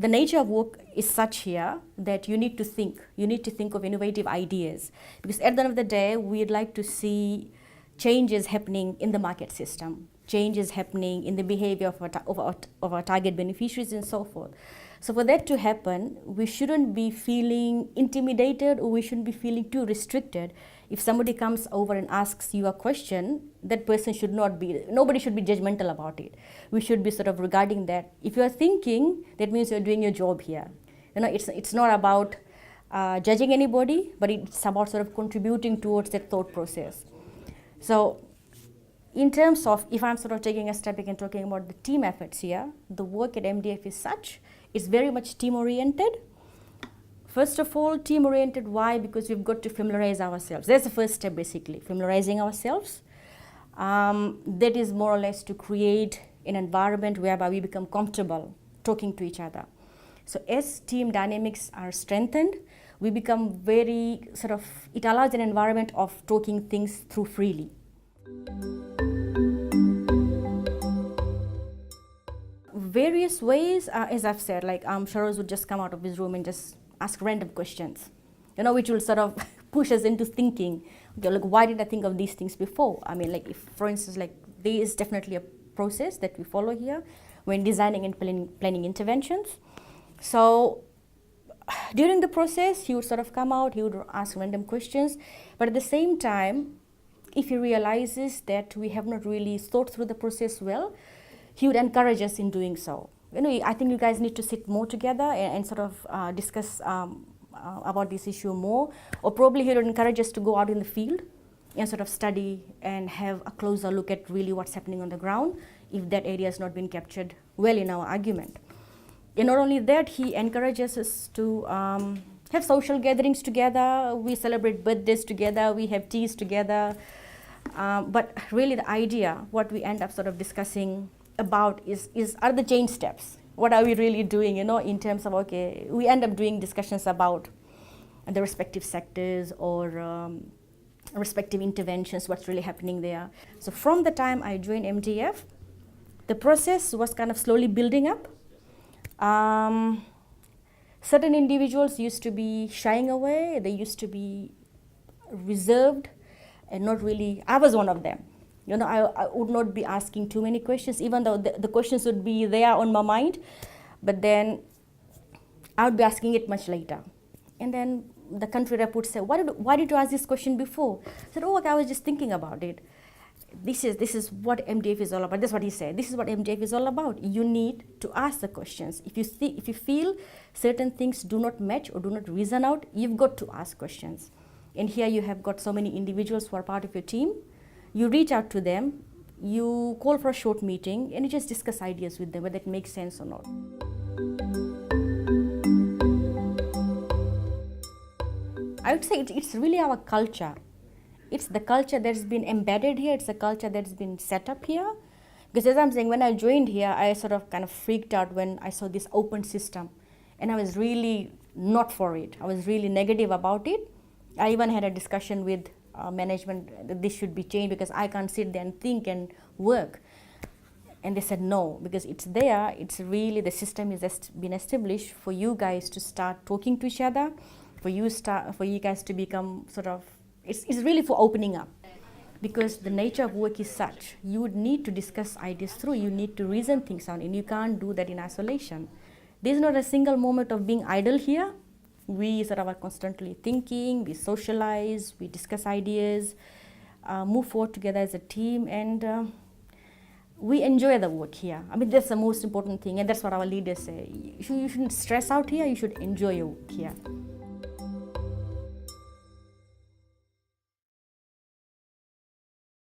the nature of work is such here that you need to think of innovative ideas, because at the end of the day, we'd like to see changes happening in the market system, changes happening in the behavior of our target beneficiaries and so forth. So for that to happen, we shouldn't be feeling intimidated, or we shouldn't be feeling too restricted. If somebody comes over and asks you a question, that person nobody should be judgmental about it. We should be sort of regarding that. If you are thinking, that means you're doing your job here. It's not about judging anybody, but it's about sort of contributing towards that thought process. So in terms of, if I'm sort of taking a step back and talking about the team efforts here, the work at MDF is such, it's very much team-oriented. First of all, team-oriented, why? Because we've got to familiarize ourselves. That's the first step, basically, familiarizing ourselves. That is more or less to create an environment whereby we become comfortable talking to each other. So as team dynamics are strengthened, we become very it allows an environment of talking things through freely. Various ways, as I've said, like Sharoz would just come out of his room and just ask random questions, which will sort of push us into thinking, okay, like, why did I think of these things before? I mean, like, if, for instance, like, there is definitely a process that we follow here when designing and planning interventions. So during the process, he would sort of come out, he would ask random questions, but at the same time, if he realizes that we have not really thought through the process well, he would encourage us in doing so. I think you guys need to sit more together and sort of discuss about this issue more, or probably he would encourage us to go out in the field and sort of study and have a closer look at really what's happening on the ground, if that area has not been captured well in our argument. And not only that, he encourages us to have social gatherings together, we celebrate birthdays together, we have teas together, but really the idea, what we end up sort of discussing about are the change steps. What are we really doing, in terms of, okay, we end up doing discussions about the respective sectors or respective interventions, what's really happening there. So from the time I joined MDF, the process was kind of slowly building up. Certain individuals used to be shying away, they used to be reserved and not really, I was one of them. I would not be asking too many questions, even though the questions would be there on my mind, but then I would be asking it much later. And then the country rep would say, why did you ask this question before? I said, oh, okay, I was just thinking about it. This is what MDF is all about. That's what he said. This is what MDF is all about. You need to ask the questions. If you feel certain things do not match or do not reason out, you've got to ask questions. And here you have got so many individuals who are part of your team. You reach out to them, you call for a short meeting, and you just discuss ideas with them, whether it makes sense or not. I would say it's really our culture. It's the culture that's been embedded here, it's the culture that's been set up here. Because as I'm saying, when I joined here, I sort of kind of freaked out when I saw this open system. And I was really not for it. I was really negative about it. I even had a discussion with management that this should be changed because I can't sit there and think and work. And they said no, because it's there, it's really, the system has been established for you guys to start talking to each other, for you guys to become sort of, it's really for opening up. Because the nature of work is such, you would need to discuss ideas through, you need to reason things out, and you can't do that in isolation. There's not a single moment of being idle here. We sort of are constantly thinking, we socialize, we discuss ideas, move forward together as a team, and we enjoy the work here. I mean, that's the most important thing, and that's what our leaders say. You shouldn't stress out here, you should enjoy your work here.